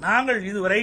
நாங்கள் இதுவரை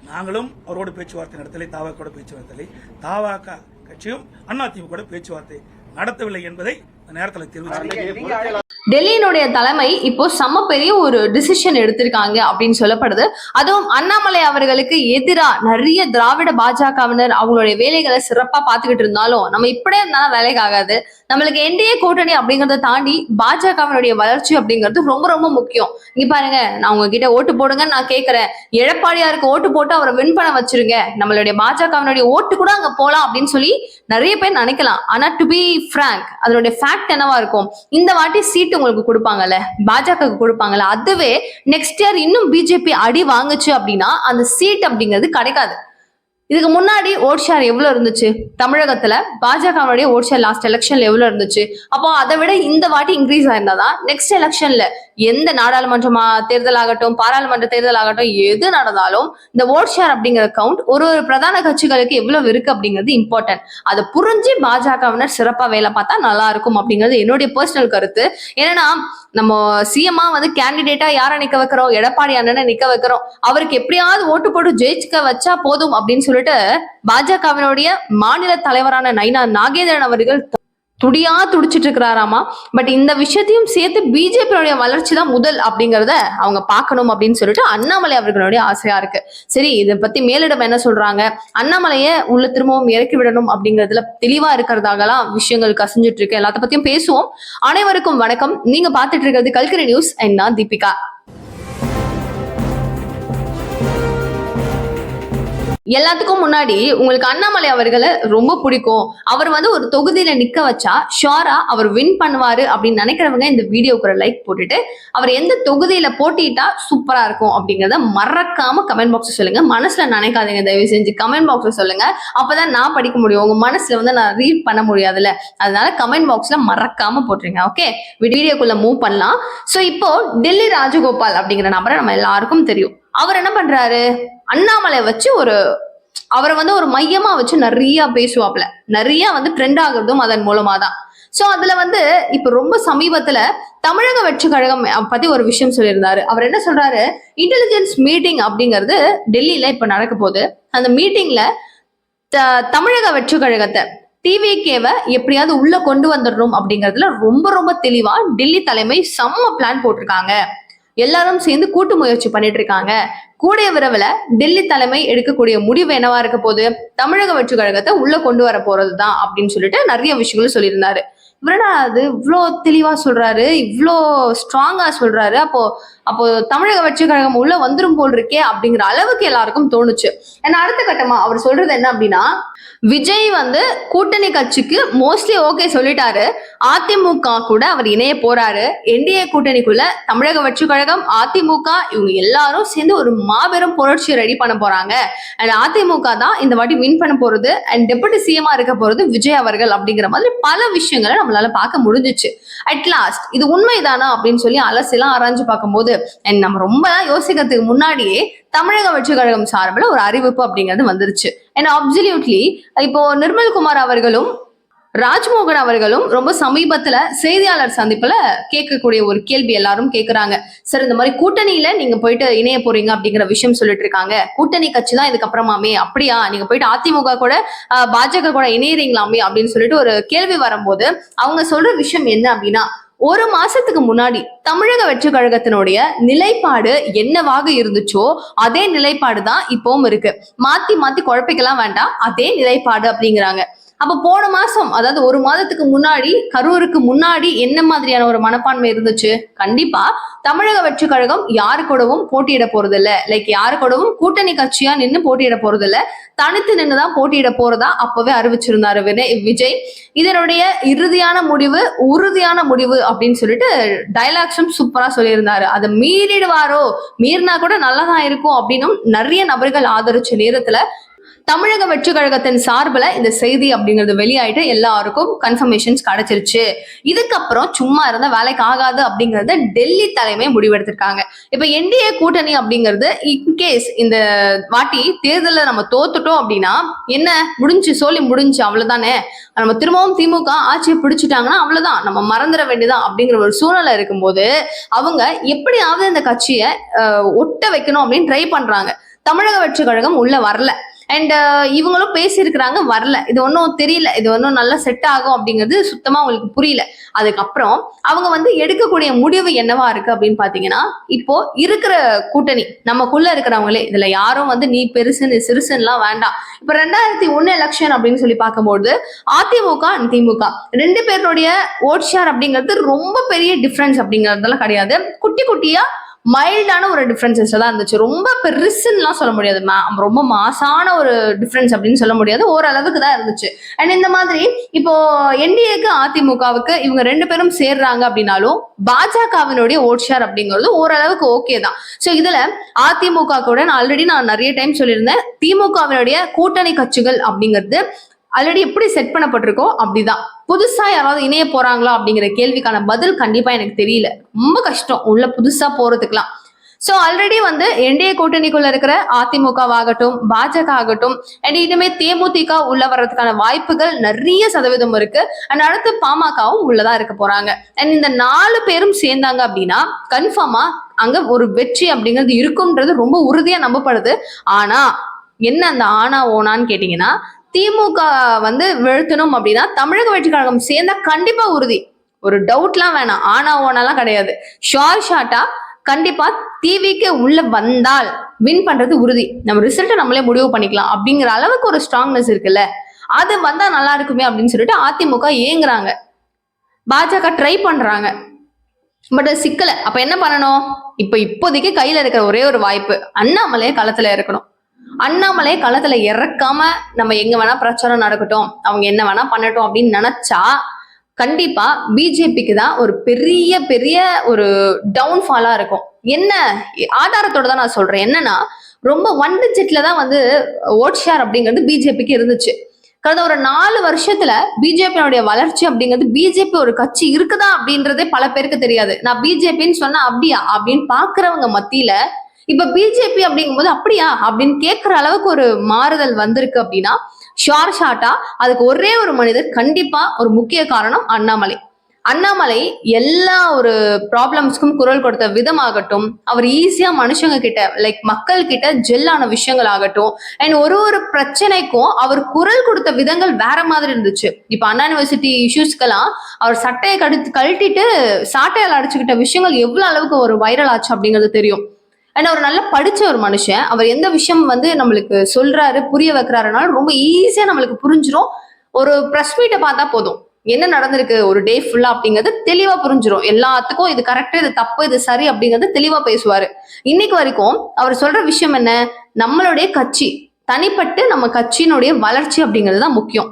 நாங்களும் அவரோடு பேச்சுவார்த்தை நடத்தலை, தாவாக்கோட பேச்சுவார்த்தை, தாவாக கட்சியும் அதிமுக பேச்சுவார்த்தை நடத்தவில்லை என்பதை நேரத்தில் தெரிவித்து டெல்லியினுடைய தலைமை இப்போ செம்ம பெரிய ஒரு டிசிஷன் எடுத்திருக்காங்க அப்படின்னு சொல்லப்படுது. அதுவும் அண்ணாமலை அவர்களுக்கு எதிராக நிறைய திராவிட பாஜகவினர் அவங்களுடைய வேலைகளை சிறப்பா பார்த்துக்கிட்டு இருந்தாலும் நம்ம இப்படியே இருந்தாலும் வேலைக்கு ஆகாது. நம்மளுக்கு என்டிஏ கூட்டணி அப்படிங்கறத தாண்டி பாஜகவினுடைய வளர்ச்சி அப்படிங்கிறது ரொம்ப ரொம்ப முக்கியம். இங்க பாருங்க, நான் உங்ககிட்ட ஓட்டு போடுங்கன்னு நான் கேட்கிறேன். எடப்பாடியாருக்கு ஓட்டு போட்டு அவரை வின் பண்ண வச்சிருங்க, நம்மளுடைய பாஜகவினுடைய ஓட்டு கூட அங்க போலாம் அப்படின்னு சொல்லி நிறைய பேர் நினைக்கலாம். ஆனா டு பி பிராங்க், அதனுடைய ஃபேக்ட் என்னவா இருக்கும், இந்த வாட்டி சீட்டு உங்களுக்கு கொடுப்பாங்கல்ல, பாஜக கொடுப்பாங்கல்ல, அதுவே நெக்ஸ்ட் இயர் இன்னும் பிஜேபி அடி வாங்குச்சு அப்படின்னா அந்த சீட் அப்படிங்கிறது கிடைக்காது. இதுக்கு முன்னாடி ஓட் ஷேர் எவ்வளவு இருந்துச்சு தமிழகத்துல, பாஜகவுடைய ஓட் ஷேர் லாஸ்ட் எலெக்ஷன்ல எவ்வளவு இருந்துச்சு? அப்போ அதை விட இந்த வாட்டி இன்க்ரீஸ் ஆயிருந்தாதான் நெக்ஸ்ட் எலெக்ஷன்ல எந்த நாடாளுமன்ற தேர்தல் ஆகட்டும், பாராளுமன்ற தேர்தல் ஆகட்டும், எது நடந்தாலும் இந்த ஓட் ஷேர் அப்படிங்கிற கவுண்ட் ஒரு ஒரு பிரதான கட்சிகளுக்கு எவ்வளவு இருக்கு அப்படிங்கிறது இம்பார்ட்டன்ட். அதை புரிஞ்சு பாஜகவினர் சிறப்பா வேலை பார்த்தா நல்லா இருக்கும் அப்படிங்கிறது என்னுடைய பர்சனல் கருத்து. ஏன்னா நம்ம சிஎம்மா கேண்டிடேட்டா யாரை நிக்க வைக்கிறோம், எடப்பாடி அண்ணனை நிக்க வைக்கிறோம், அவருக்கு எப்படியாவது ஓட்டு போட்டு ஜெயிச்சுக்க வச்சா போதும் அப்படின்னு சொல்லிட்டு பாஜகவினுடைய மாநில தலைவரான நைனா நாகேந்திரன் அவர்கள் துடியா துடிச்சிட்டு இருக்கிறாராமா. பட் இந்த விஷயத்தையும் சேர்த்து பிஜேபியோடைய வளர்ச்சி தான் முதல் அப்படிங்கறத அவங்க பார்க்கணும் அப்படின்னு சொல்லிட்டு அண்ணாமலை அவர்களுடைய ஆசையா இருக்கு. சரி, இதை பத்தி மேலிடம் என்ன சொல்றாங்க, அண்ணாமலையை உள்ள திரும்பவும் இறக்கி விடணும் அப்படிங்கறதுல தெளிவா இருக்கிறதாகலாம் விஷயங்கள் கசிஞ்சிட்டு இருக்கு. எல்லாத்த பத்தியும் பேசுவோம். அனைவருக்கும் வணக்கம். நீங்க பாத்துட்டு இருக்கிறது கல்கரி நியூஸ். நான் தீபிகா. எல்லாத்துக்கும் முன்னாடி உங்களுக்கு அண்ணாமலை அவர்களை ரொம்ப பிடிக்கும், அவர் ஒரு தொகுதியில நிக்க வச்சா ஷுவரா அவர் வின் பண்ணுவாரு அப்படின்னு நினைக்கிறவங்க இந்த வீடியோக்கு ஒரு லைக் போட்டுட்டு அவர் எந்த தொகுதியில போட்டிட்டா சூப்பரா இருக்கும் அப்படிங்கறத மறக்காம கமெண்ட் பாக்ஸ் சொல்லுங்க. மனசுல நினைக்காதீங்க, தயவு செஞ்சு கமெண்ட் பாக்ஸ்ல சொல்லுங்க. அப்பதான் நான் படிக்க முடியும், உங்க மனசுல நான் ரீட் பண்ண முடியாதுல்ல, அதனால கமெண்ட் பாக்ஸ்ல மறக்காம போட்டுருங்க. ஓகே, வீடியோக்குள்ள மூவ் பண்ணலாம். சோ இப்போ டெல்லி ராஜகோபால் அப்படிங்கிற நபரை நம்ம எல்லாருக்கும் தெரியும். அவர் என்ன பண்றாரு, அண்ணாமலை வச்சு அவரை ஒரு மையமா வச்சு நிறைய பேசுவாப்ல, நிறைய ட்ரெண்ட் ஆகுறதும் அதன் மூலமா தான். சோ அதுல இப்ப ரொம்ப சமீபத்துல தமிழக வெற்றி கழகம் பத்தி ஒரு விஷயம் சொல்லியிருந்தாரு. அவர் என்ன சொல்றாரு, இன்டெலிஜென்ஸ் மீட்டிங் அப்படிங்கிறது டெல்லியில இப்ப நடக்க போகுது. அந்த மீட்டிங்ல தமிழக வெற்றி கழகத்தை டிவிகேவை எப்படியாவது உள்ள கொண்டு வந்துடணும் அப்படிங்கறதுல ரொம்ப ரொம்ப தெளிவா டெல்லி தலைமை செம்ம பிளான் போட்டிருக்காங்க. எல்லாரும் சேர்ந்து கூட்டு முயற்சி பண்ணிட்டு இருக்காங்க. கூடிய விரைவில் டெல்லி தலைமை எடுக்கக்கூடிய முடிவு என்னவா இருக்க போது, தமிழக வெற்றி கழகத்தை உள்ள கொண்டு வர போறதுதான் அப்படின்னு சொல்லிட்டு நிறைய விஷயங்களும் சொல்லியிருந்தாரு. இவரடா அது இவ்வளோ தெளிவா சொல்றாரு, இவ்வளோ ஸ்ட்ராங்கா சொல்றாரு, அப்போ தமிழக வெற்றி கழகம் உள்ள வந்துரும் போல் இருக்கே அப்படிங்கிற அளவுக்கு எல்லாருக்கும் தோணுச்சு. ஏன்னா அடுத்த கட்டமா அவர் சொல்றது என்ன அப்படின்னா, விஜய் கூட்டணி கட்சிக்கு மோஸ்ட்லி ஓகே சொல்லிட்டாரு, அதிமுக கூட அவர் இணைய போறாரு. என்டிஏ கூட்டணிக்குள்ள தமிழக வெற்றி கழகம், அதிமுக இவங்க எல்லாரும் சேர்ந்து ஒரு மாபெரும் புரட்சியை ரெடி பண்ண போறாங்க. அண்ட் அதிமுக தான் இந்த வாட்டி வின் பண்ண போறது, அண்ட் டெபுட்டி சிஎம்மா இருக்க போறது விஜய் அவர்கள் அப்படிங்கிற மாதிரி பல விஷயங்களை நம்மளால பார்க்க முடிஞ்சிச்சு. அட் லாஸ்ட் இது உண்மைதானா அப்படின்னு சொல்லி அலசெல்லாம் ஆராய்ஞ்சு பார்க்கும்போது நம்ம ரொம்ப யோசிக்கிறதுக்கு முன்னாடியே தமிழக வெற்றி கழகம் சார்பில் ஒரு அறிவிப்பு அப்படிங்கிறது வந்துருச்சு. அண்ட் அப்சல்யூட்லி இப்போ நிர்மல்குமார் அவர்களும் ராஜ்மோகன் அவர்களும் ரொம்ப சமீபத்துல செய்தியாளர் சந்திப்புல கேட்கக்கூடிய ஒரு கேள்வி எல்லாரும் கேட்கிறாங்க. சார், இந்த மாதிரி கூட்டணியில நீங்க போயிட்டு இணைய போறீங்க அப்படிங்கிற விஷயம் சொல்லிட்டு இருக்காங்க, கூட்டணி கட்சி தான் இதுக்கப்புறமாமே, அப்படியா நீங்க போயிட்டு அதிமுக கூட பாஜக கூட இணையறீங்களாமே அப்படின்னு சொல்லிட்டு ஒரு கேள்வி வரும்போது அவங்க சொல்ற விஷயம் என்ன அப்படின்னா, ஒரு மாசத்துக்கு முன்னாடி தமிழக வெற்றி கழகத்தினுடைய நிலைப்பாடு என்னவாக இருந்துச்சோ அதே நிலைப்பாடு தான் இப்பவும் இருக்கு, மாத்தி மாத்தி குழப்பிக்கலாம் வேண்டாம், அதே நிலைப்பாடு அப்படிங்கிறாங்க. அப்ப போன மாசம், அதாவது ஒரு மாதத்துக்கு முன்னாடி, கரூருக்கு முன்னாடி என்ன மாதிரியான ஒரு மனப்பான்மை இருந்துச்சு? கண்டிப்பா தமிழக வெற்றி கழகம் யாரு கூடவும் போட்டியிட போறது இல்ல, லைக் யாரு கூடவும் கூட்டணி கட்சியா நின்று போட்டியிட போறது இல்ல, தனித்து நின்றுதான் போட்டியிட போறதா அப்பவே அறிவிச்சிருந்தாரு விஜய். இதனுடைய இறுதியான முடிவு, உறுதியான முடிவு அப்படின்னு சொல்லிட்டு டைலாக்ஸும் சூப்பரா சொல்லியிருந்தாரு. அதை மீறிடுவாரோ, மீறினா கூட நல்லதான் இருக்கும் அப்படின்னு நிறைய நபர்கள் ஆதரிச்ச நேரத்துல தமிழக வெற்றி கழகத்தின் சார்பில் இந்த செய்தி அப்படிங்கிறது வெளியாயிட்டு எல்லாருக்கும் கன்ஃபர்மேஷன்ஸ் கிடைச்சிருச்சு. இதுக்கப்புறம் சும்மா இருந்த வேலைக்கு ஆகாது அப்படிங்கறத டெல்லி தலைமை முடிவெடுத்திருக்காங்க. இப்ப என்டிஏ கூட்டணி அப்படிங்கிறது இன்கேஸ் இந்த வாட்டி தேர்தலில் நம்ம தோத்துட்டோம் அப்படின்னா என்ன முடிஞ்சு சொல்லி முடிஞ்சு அவ்வளவுதானே, நம்ம திரும்பவும் திமுக ஆட்சியை பிடிச்சிட்டாங்கன்னா அவ்வளவுதான், நம்ம மறந்துட வேண்டியதான் அப்படிங்கிற ஒரு சூழ்நிலை இருக்கும்போது அவங்க எப்படியாவது இந்த கட்சியை ஒட்ட வைக்கணும் அப்படின்னு ட்ரை பண்றாங்க. தமிழக வெற்றி கழகம் உள்ள வரல. அண்ட் இவங்களும் பேசியிருக்கிறாங்க, வரல. இது ஒன்றும் தெரியல, இது ஒன்றும் நல்லா செட் ஆகும் அப்படிங்கிறது சுத்தமா அவங்களுக்கு புரியல. அதுக்கப்புறம் அவங்க வந்து எடுக்கக்கூடிய முடிவு என்னவா இருக்கு அப்படின்னு பாத்தீங்கன்னா, இப்போ இருக்கிற கூட்டணி நமக்குள்ள இருக்கிறவங்களே, இதுல யாரும் வந்து நீ பெருசு நீ சிறுசுலாம் வேண்டாம். இப்ப 2001 எலெக்ஷன் அப்படின்னு சொல்லி பார்க்கும்போது அதிமுக திமுக 2 பேருடைய ஓட் ஷேர் அப்படிங்கிறது ரொம்ப பெரிய டிஃபரன்ஸ் அப்படிங்கறதெல்லாம் கிடையாது. குட்டி குட்டியா மைல்டான ஒரு டிஃபரன்சஸ் தான் இருந்துச்சு. ரொம்ப பெருசுன்னுலாம் சொல்ல முடியாது, ரொம்ப மாசான ஒரு டிஃபரன்ஸ் அப்படின்னு சொல்ல முடியாது, ஓரளவுக்கு தான் இருந்துச்சு. அண்ட் இந்த மாதிரி இப்போ என்டிஏக்கு அதிமுகவுக்கு இவங்க 2 பேரும் சேர்றாங்க அப்படின்னாலும் பாஜகவினுடைய ஓட் ஷேர் அப்படிங்கிறது ஓரளவுக்கு ஓகே தான். ஸோ இதுல அதிமுக கூட ஆல்ரெடி நான் நிறைய டைம் சொல்லியிருந்தேன், திமுகவினுடைய கூட்டணி கட்சிகள் அப்படிங்கிறது ஆல்ரெடி எப்படி செட் பண்ணப்பட்டிருக்கோ அப்படிதான். புதுசா யாராவது இணைய போறாங்களா அப்படிங்கிற கேள்விக்கான பதில் கண்டிப்பா எனக்கு தெரியல, ரொம்ப கஷ்டம் உள்ள புதுசா போறதுக்குலாம். சோ ஆல்ரெடி வந்து என்டிஏ கூட்டணிக்குள்ள இருக்கிற அதிமுகவாகட்டும் பாஜக ஆகட்டும் அண்ட் இனிமே தேமுதிக உள்ள வர்றதுக்கான வாய்ப்புகள் நிறைய சதவீதம் இருக்கு. அண்ட் அடுத்து பாமகவும் உள்ளதா இருக்க போறாங்க. அண்ட் இந்த 4 பேரும் சேர்ந்தாங்க அப்படின்னா கன்ஃபார்மா அங்க ஒரு வெற்றி அப்படிங்கிறது இருக்கும்ன்றது ரொம்ப உறுதியா நம்பப்படுது. ஆனா என்ன அந்த ஆனா ஓனான்னு கேட்டீங்கன்னா, திமுக வந்து வீழ்த்தணும் அப்படின்னா தமிழக வெற்றி கழகம் சேர்ந்தா கண்டிப்பா உறுதி, ஒரு டவுட்லாம் வேணாம், ஆனா ஓனாலாம் கிடையாது. ஷோர் ஷாட்டா கண்டிப்பா டிவிக்கு உள்ள வந்தால் வின் பண்றது உறுதி, நம்ம ரிசல்ட்டை நம்மளே முடிவு பண்ணிக்கலாம் அப்படிங்கிற அளவுக்கு ஒரு ஸ்ட்ராங்னஸ் இருக்குல்ல, அது வந்தா நல்லா இருக்குமே அப்படின்னு சொல்லிட்டு அதிமுக ஏங்குறாங்க, பாஜக ட்ரை பண்றாங்க, பட் சிக்கல. அப்ப என்ன பண்ணணும், இப்போதைக்கு கையில இருக்கிற ஒரே ஒரு வாய்ப்பு அண்ணாமலையே களத்துல இருக்கணும். அண்ணாமலை களத்துல இறக்காம நம்ம எங்க வேணா பிரச்சாரம் நடக்கட்டும், அவங்க என்ன வேணா பண்ணட்டும் அப்படின்னு நினைச்சா கண்டிப்பா பிஜேபிக்கு தான் ஒரு பெரிய பெரிய ஒரு டவுன்ஃபாலா இருக்கும். என்ன ஆதாரத்தோட தான் நான் சொல்றேன், என்னன்னா ரொம்ப 1 டிஜிட்ல தான் வந்து ஓட் ஷேர் அப்படிங்கிறது பிஜேபிக்கு இருந்துச்சு. கடந்த ஒரு 4 வருஷத்துல பிஜேபியோடைய வளர்ச்சி அப்படிங்கிறது, பிஜேபி ஒரு கட்சி இருக்குதா அப்படின்றதே பல பேருக்கு தெரியாது. நான் பிஜேபின்னு சொன்னா அப்படியா அப்படின்னு பாக்குறவங்க மத்தியில இப்ப பிஜேபி அப்படிங்கும்போது அப்படியா அப்படின்னு கேட்கிற அளவுக்கு ஒரு மாறுதல் வந்திருக்கு அப்படின்னா ஷோர் ஷாட்டா அதுக்கு ஒரே ஒரு மனிதர் கண்டிப்பா ஒரு முக்கிய காரணம் அண்ணாமலை. அண்ணாமலை எல்லா ஒரு ப்ராப்ளம்ஸ்க்கும் குரல் கொடுத்த விதமாகட்டும், அவர் ஈஸியா மனுஷங்க கிட்ட லைக் மக்கள் கிட்ட ஜெல்லான விஷயங்கள் ஆகட்டும், அண்ட் ஒரு பிரச்சனைக்கும் அவர் குரல் கொடுத்த விதங்கள் வேற மாதிரி இருந்துச்சு. இப்ப அண்ணா யூனிவர்சிட்டி இஷ்யூஸ்க்கெல்லாம் அவர் சட்டையை கழட்டிட்டு சாட்டையால் அடிச்சுக்கிட்ட விஷயங்கள் எவ்வளவு அளவுக்கு ஒரு வைரல் ஆச்சு அப்படிங்கிறது தெரியும். ஏன்னா ஒரு நல்லா படிச்ச ஒரு மனுஷன், அவர் எந்த விஷயம் வந்து நம்மளுக்கு சொல்றாரு புரிய வைக்கிறாருனாலும் ரொம்ப ஈஸியா நம்மளுக்கு புரிஞ்சிடும். ஒரு பிரஸ் மீட்டை பார்த்தா போதும் என்ன நடந்திருக்கு ஒரு டே ஃபுல்லா அப்படிங்கிறது தெளிவா புரிஞ்சிடும். எல்லாத்துக்கும் இது கரெக்ட் இது தப்பு இது சரி அப்படிங்கிறது தெளிவா பேசுவாரு. இன்னைக்கு வரைக்கும் அவர் சொல்ற விஷயம் என்ன, நம்மளுடைய கட்சி தனிப்பட்டு நம்ம கட்சியினுடைய வளர்ச்சி அப்படிங்கிறது தான் முக்கியம்,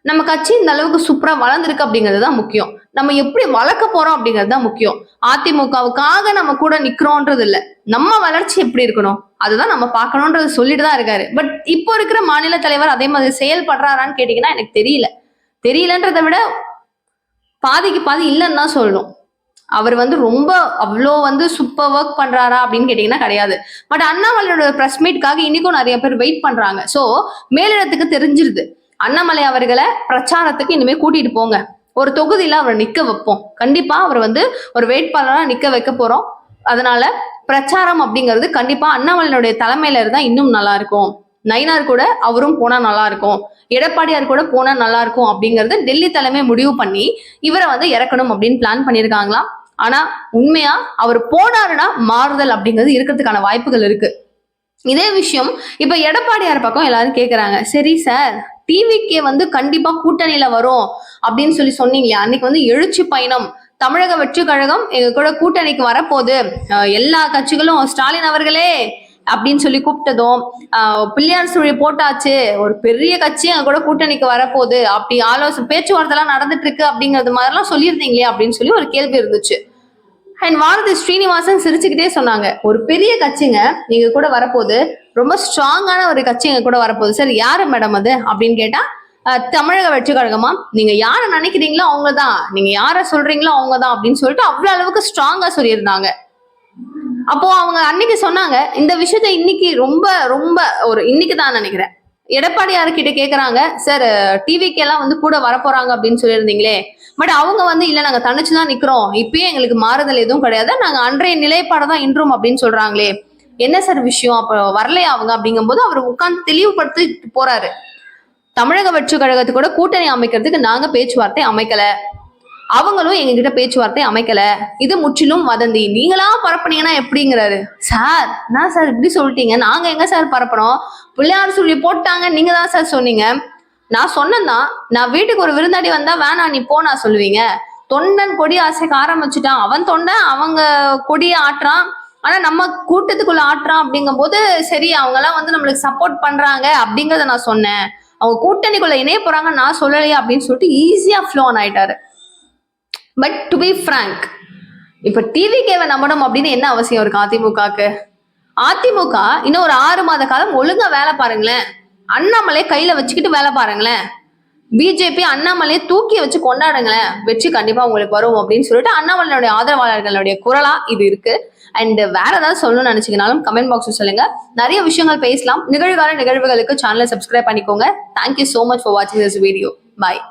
நம்ம கட்சி இந்த அளவுக்கு சூப்பரா வளர்ந்துருக்கு அப்படிங்கிறது தான் முக்கியம், நம்ம எப்படி வளர்க்க போறோம் அப்படிங்கிறது தான் முக்கியம். அதிமுகவுக்காக நம்ம கூட நிக்கிறோன்றது இல்ல, நம்ம வளர்ச்சி எப்படி இருக்கணும் அதுதான் நம்ம பார்க்கணும்ன்றது சொல்லிட்டு தான் இருக்காரு. பட் இப்போ இருக்கிற மாநில தலைவர் அதே மாதிரி செயல்படுறாரான்னு கேட்டீங்கன்னா எனக்கு தெரியலன்றதை விட பாதிக்கு பாதி இல்லைன்னு தான் சொல்லணும். அவர் வந்து ரொம்ப அவ்வளோ வந்து சூப்பர் ஒர்க் பண்றாரா அப்படின்னு கேட்டீங்கன்னா கிடையாது. பட் அண்ணாமலையோட பிரஸ் மீட்காக இன்னைக்கும் நிறைய பேர் வெயிட் பண்றாங்க. சோ மேலிடத்துக்கு தெரிஞ்சிருது, அண்ணாமலை அவர்களை பிரச்சாரத்துக்கு இனிமே கூட்டிட்டு போங்க, ஒரு தொகுதியில அவரை நிக்க வைப்போம், கண்டிப்பா அவர் வந்து ஒரு வேட்பாளரா நிக்க வைக்க போறோம். அதனால பிரச்சாரம் அப்படிங்கிறது கண்டிப்பா அண்ணாமலையினுடைய தலைமையில இருந்தா இன்னும் நல்லா இருக்கும், நயினார் கூட அவரும் போனா நல்லா இருக்கும், எடப்பாடியார் கூட போனா நல்லா இருக்கும் அப்படிங்கறது டெல்லி தலைமை முடிவு பண்ணி இவரை வந்து இறக்கணும் அப்படின்னு பிளான் பண்ணியிருக்காங்களாம். ஆனா உண்மையா அவர் போனாருன்னா மாறுதல் அப்படிங்கிறது இருக்கிறதுக்கான வாய்ப்புகள் இருக்கு. இதே விஷயம் இப்ப எடப்பாடியார் பக்கம் எல்லாரும் கேக்குறாங்க, சரி சார் டிவிக்கே வந்து கண்டிப்பா கூட்டணியில வரும் அப்படின்னு சொன்னீங்க, அன்னைக்கு வந்து எழுச்சி பயணம் தமிழக வெற்றி கழகம் எங்க கூட கூட்டணிக்கு வரப்போகுது, எல்லா கட்சிகளும் ஸ்டாலின் அவர்களே அப்படின்னு சொல்லி கூப்பிட்டதும் பிள்ளையார் சுழி போட்டாச்சு, ஒரு பெரிய கட்சி எங்க கூட கூட்டணிக்கு வரப்போகுது அப்படி பேச்சுவார்த்தை எல்லாம் நடந்துட்டு இருக்கு அப்படிங்கிறது மாதிரிலாம் சொல்லியிருந்தீங்களே அப்படின்னு சொல்லி ஒரு கேள்வி இருந்துச்சு. அண்ட் வானதி ஸ்ரீனிவாசன் சிரிச்சுக்கிட்டே சொன்னாங்க, ஒரு பெரிய கட்சிங்க எங்க கூட வரப்போகுது, ரொம்ப ஸ்ட்ராங்கான ஒரு கட்சி எங்க கூட வரப்போகுது. சரி யாரு மேடம் அது அப்படின்னு கேட்டா, தமிழக வெற்றி கழகமா, நீங்க யார நினைக்கிறீங்களோ அவங்கதான், நீங்க யார சொல்றீங்களோ அவங்கதான் அப்படின்னு சொல்லிட்டு அவ்வளவு அளவுக்கு ஸ்ட்ராங்கா சொல்லியிருந்தாங்க. அப்போ அவங்க அன்னைக்கு சொன்னாங்க இந்த விஷயத்த இன்னைக்கு ரொம்ப ரொம்ப ஒரு இன்னைக்கு தான் நினைக்கிறேன் எடப்பாடியார் கிட்ட கேக்குறாங்க, சார் டிவிக்கு எல்லாம் வந்து கூட வரப்போறாங்க அப்படின்னு சொல்லியிருந்தீங்களே, பட் அவங்க வந்து இல்ல நாங்க தனிச்சுதான் நிக்கிறோம், இப்பயே எங்களுக்கு மாறுதல் எதுவும் கிடையாது, நாங்க அன்றைய நிலைப்பாடு தான் இன்றும் அப்படின்னு சொல்றாங்களே, என்ன சார் விஷயம், அப்ப வரலையா அவங்க அப்படிங்கும் போது அவர் உட்கார்ந்து தெளிவுபடுத்தி போறாரு. தமிழக வெற்றி கழகத்து கூட கூட்டணி அமைக்கிறதுக்கு நாங்க பேச்சுவார்த்தை அமைக்கல, அவங்களும் எங்ககிட்ட பேச்சுவார்த்தை அமைக்கல, இது முற்றிலும் வதந்தி, நீங்களா பரப்புனீங்கன்னா எப்படிங்கிறாரு. சார் நான் சார் இப்படி சொல்லிட்டீங்க, நாங்க எங்க சார் பரப்பணும், பிள்ளையார் சொல்லி போட்டாங்க, நீங்க தான் சார் சொன்னீங்க, நான் சொன்னேன்னா நான் வீட்டுக்கு ஒரு விருந்தாடி வந்தா வேணாம் நீ போ நான் சொல்லுவீங்க, தொண்டன் கொடி அசைக்க ஆரம்பிச்சுட்டான், அவன் தொண்டன் அவங்க கொடியை ஆட்டுறான், ஆனா நம்ம கூட்டத்துக்குள்ள ஆட்டுறான் அப்படிங்கும் போது சரி அவங்க எல்லாம் வந்து நம்மளுக்கு சப்போர்ட் பண்றாங்க அப்படிங்கறத நான் சொன்னேன், அவங்க கூட்டணிக்குள்ள இணைய போறாங்க நான் சொல்லலையா அப்படின்னு சொல்லிட்டு ஈஸியா ஃப்ளோ ஆன் ஆயிட்டாரு. பட் டு பி ஃப்ராங்க், இப்ப டிவிகேவை நம்பணும் அப்படின்னு என்ன அவசியம் இருக்கு அதிமுகக்கு? அதிமுக இன்னும் ஒரு 6 மாத காலம் ஒழுங்கா வேலை பாருங்களேன், அண்ணாமலை கையில வச்சுக்கிட்டு வேலை பாருங்களேன், பிஜேபி அண்ணாமலையை தூக்கி வச்சு கொண்டாடுங்களேன், வெற்றி கண்டிப்பா உங்களுக்கு வரும் அப்படின்னு சொல்லிட்டு அண்ணாமலையுடைய ஆதரவாளர்களுடைய குரலா இது இருக்கு. அண்ட் வேற ஏதாவது சொல்லணும்னு நினைச்சீங்கனாலும் கமெண்ட் பாக்ஸ் சொல்லுங்க, நிறைய விஷயங்கள் பேசலாம். நிகழ்கால நிகழ்வுகளுக்கு சேனலை சப்ஸ்கிரைப் பண்ணிக்கோங்க. தேங்க்யூ சோ மச் ஃபார் வாட்சிங் திஸ் வீடியோ. பாய்.